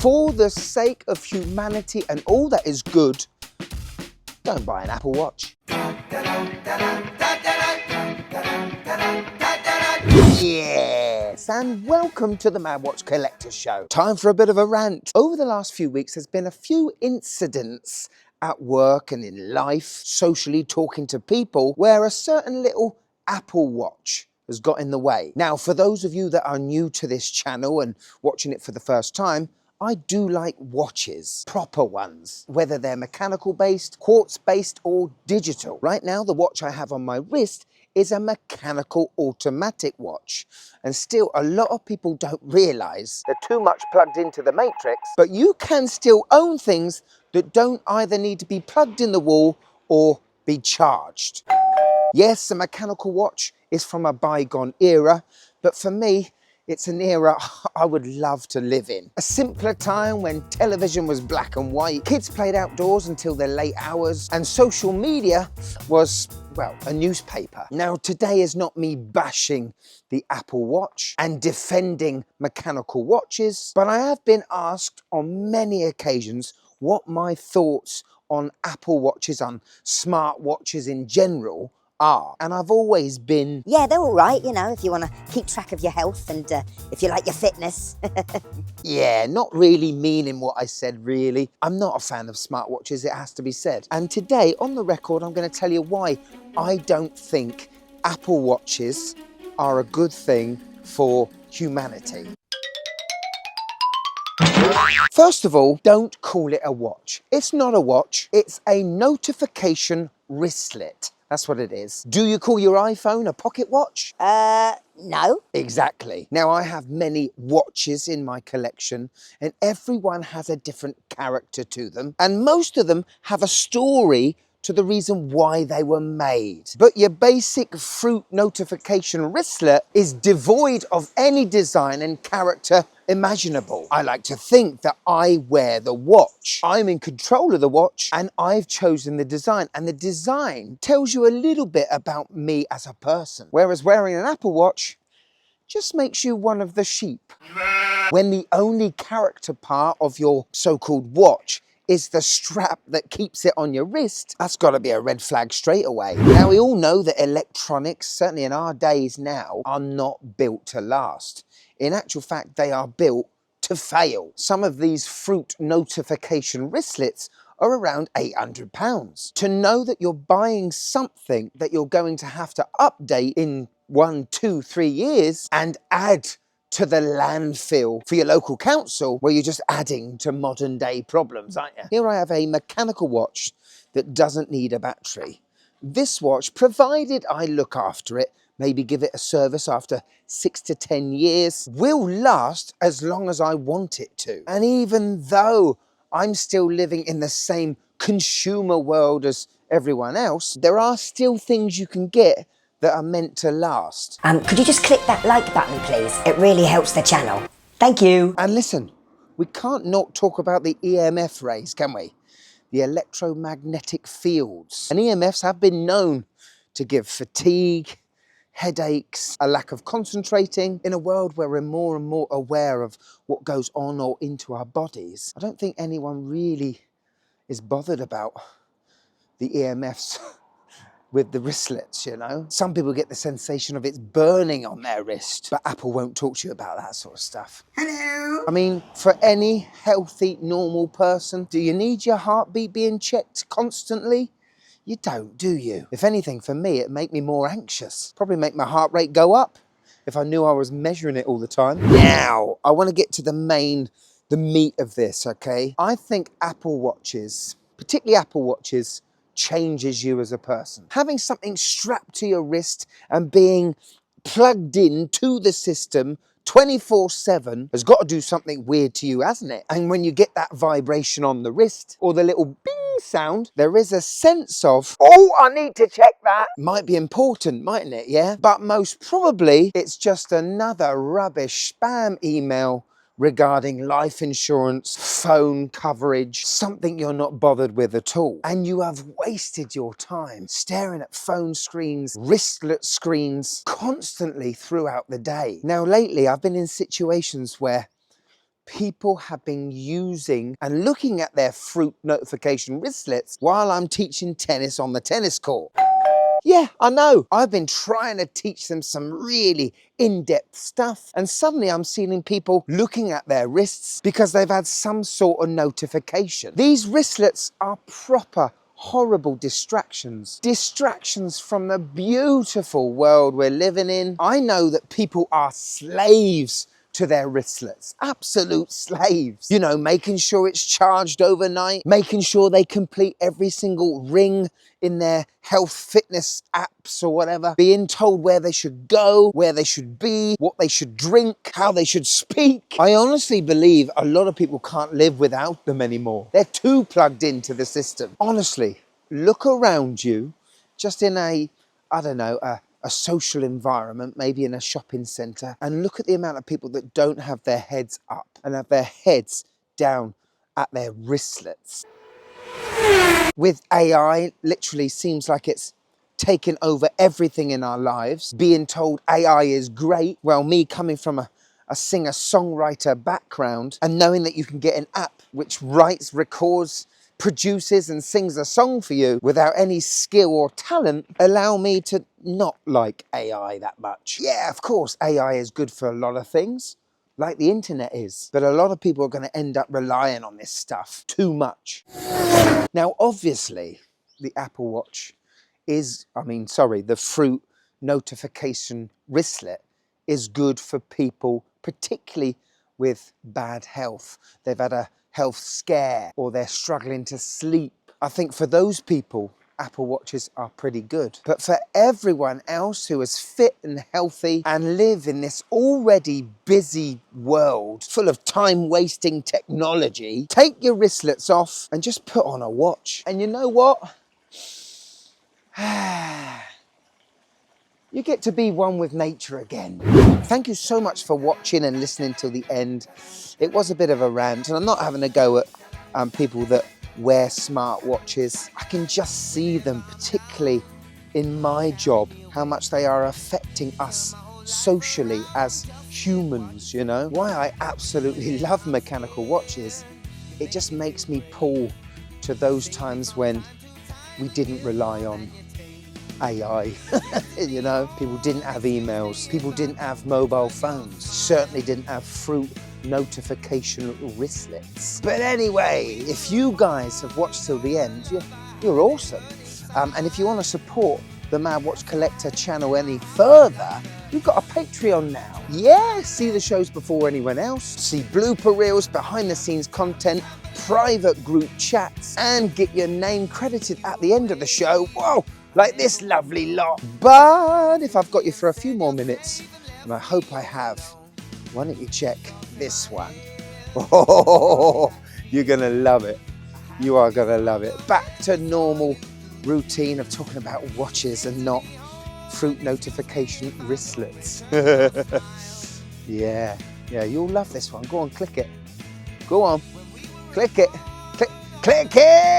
For the sake of humanity and all that is good, don't buy an Apple Watch. Yes, and welcome to the Mad Watch Collector Show. Time for a bit of a rant. Over the last few weeks, there's been a few incidents at work and in life, socially talking to people, where a certain little Apple Watch has got in the way. Now, for those of you that are new to this channel and watching it for the first time, I do like watches, proper ones, whether they're mechanical based, quartz based or digital. Right now, the watch I have on my wrist is a mechanical automatic watch. And still, a lot of people don't realize they're too much plugged into the matrix, but you can still own things that don't either need to be plugged in the wall or be charged. Yes, a mechanical watch is from a bygone era, but for me, it's an era I would love to live in. A simpler time when television was black and white, kids played outdoors until their late hours, and social media was, well, a newspaper. Now, today is not me bashing the Apple Watch and defending mechanical watches, but I have been asked on many occasions what my thoughts on Apple Watches, on smart watches in general, are. And I've always been, yeah, they're all right, you know, if you want to keep track of your health and if you like your fitness. yeah, not really meaning what I said, really. I'm not a fan of smartwatches, it has to be said. And today, on the record, I'm going to tell you why I don't think Apple Watches are a good thing for humanity. First of all, don't call it a watch. It's not a watch, it's a notification wristlet. That's what it is. Do you call your iPhone a pocket watch? No. Exactly. Now, I have many watches in my collection, and everyone has a different character to them, and most of them have a story to the reason why they were made. But your basic fruit notification wristlet is devoid of any design and character imaginable. I like to think that I wear the watch. I'm in control of the watch and I've chosen the design, and the design tells you a little bit about me as a person. Whereas wearing an Apple Watch just makes you one of the sheep. When the only character part of your so-called watch is the strap that keeps it on your wrist, that's got to be a red flag straight away. Now, we all know that electronics, certainly in our days now, are not built to last. In actual fact, they are built to fail. Some of these fruit notification wristlets are around £800. To know that you're buying something that you're going to have to update in 1, 2, 3 years and add to the landfill for your local council, where you're just adding to modern day problems, aren't you? Here I have a mechanical watch that doesn't need a battery. This watch, provided I look after it, maybe give it a service after 6 to 10 years, will last as long as I want it to. And even though I'm still living in the same consumer world as everyone else, there are still things you can get that are meant to last. Could you just click that like button, please? It really helps the channel. Thank you. And listen, we can't not talk about the EMF rays, can we? The electromagnetic fields. And EMFs have been known to give fatigue, headaches, a lack of concentrating. In a world where we're more and more aware of what goes on or into our bodies, I don't think anyone really is bothered about the EMFs with the wristlets, you know? Some people get the sensation of it's burning on their wrist, but Apple won't talk to you about that sort of stuff. Hello. I mean, for any healthy, normal person, do you need your heartbeat being checked constantly? You don't, do you? If anything, for me, it'd make me more anxious. Probably make my heart rate go up if I knew I was measuring it all the time. Now, I want to get to the meat of this, okay? I think Apple Watches, particularly Apple Watches, changes you as a person. Having something strapped to your wrist and being plugged in to the system 24/7 has got to do something weird to you, hasn't it? And when you get that vibration on the wrist or the little bing sound, there is a sense of, oh, I need to check that. Might be important, mightn't it? Yeah. But most probably it's just another rubbish spam email regarding life insurance, phone coverage, something you're not bothered with at all. And you have wasted your time staring at phone screens, wristlet screens, constantly throughout the day. Now, lately, I've been in situations where people have been using and looking at their fruit notification wristlets while I'm teaching tennis on the tennis court. Yeah, I know. I've been trying to teach them some really in-depth stuff, and suddenly I'm seeing people looking at their wrists because they've had some sort of notification. These wristlets are proper horrible distractions. Distractions from the beautiful world we're living in. I know that people are slaves to their wristlets, absolute slaves. You know, making sure it's charged overnight, making sure they complete every single ring in their health fitness apps or whatever, being told where they should go, where they should be, what they should drink, how they should speak. I honestly believe a lot of people can't live without them anymore. They're too plugged into the system. Honestly, look around you, just in a social environment, maybe in a shopping centre, and look at the amount of people that don't have their heads up and have their heads down at their wristlets. With AI, literally seems like it's taken over everything in our lives. Being told AI is great, well, me coming from a singer-songwriter background and knowing that you can get an app which writes, records, produces and sings a song for you without any skill or talent, allow me to not like AI that much. Yeah, of course, AI is good for a lot of things, like the internet is, but a lot of people are going to end up relying on this stuff too much. Now, obviously, the Apple Watch the fruit notification wristlet is good for people, particularly with bad health. They've had a health scare or they're struggling to sleep. I think for those people, Apple Watches are pretty good. But for everyone else who is fit and healthy and live in this already busy world full of time-wasting technology, take your wristlets off and just put on a watch. And you know what? You get to be one with nature again. Thank you so much for watching and listening till the end. It was a bit of a rant, and I'm not having a go at people that wear smart watches. I can just see them, particularly in my job, how much they are affecting us socially as humans, you know? Why I absolutely love mechanical watches, it just makes me pull to those times when we didn't rely on AI, you know? People didn't have emails, people didn't have mobile phones, certainly didn't have fruit notification wristlets. But anyway, if you guys have watched till the end, you're awesome. And if you want to support the Mad Watch Collector channel any further, we've got a Patreon now. Yeah, see the shows before anyone else, see blooper reels, behind the scenes content, private group chats, and get your name credited at the end of the show. Whoa, like this lovely lot. But if I've got you for a few more minutes, and I hope I have, why don't you check this one? Oh, you're gonna love it. You are gonna love it. Back to normal routine of talking about watches and not fruit notification wristlets. Yeah, you'll love this one. Go on, click it. Go on, click it. Click it.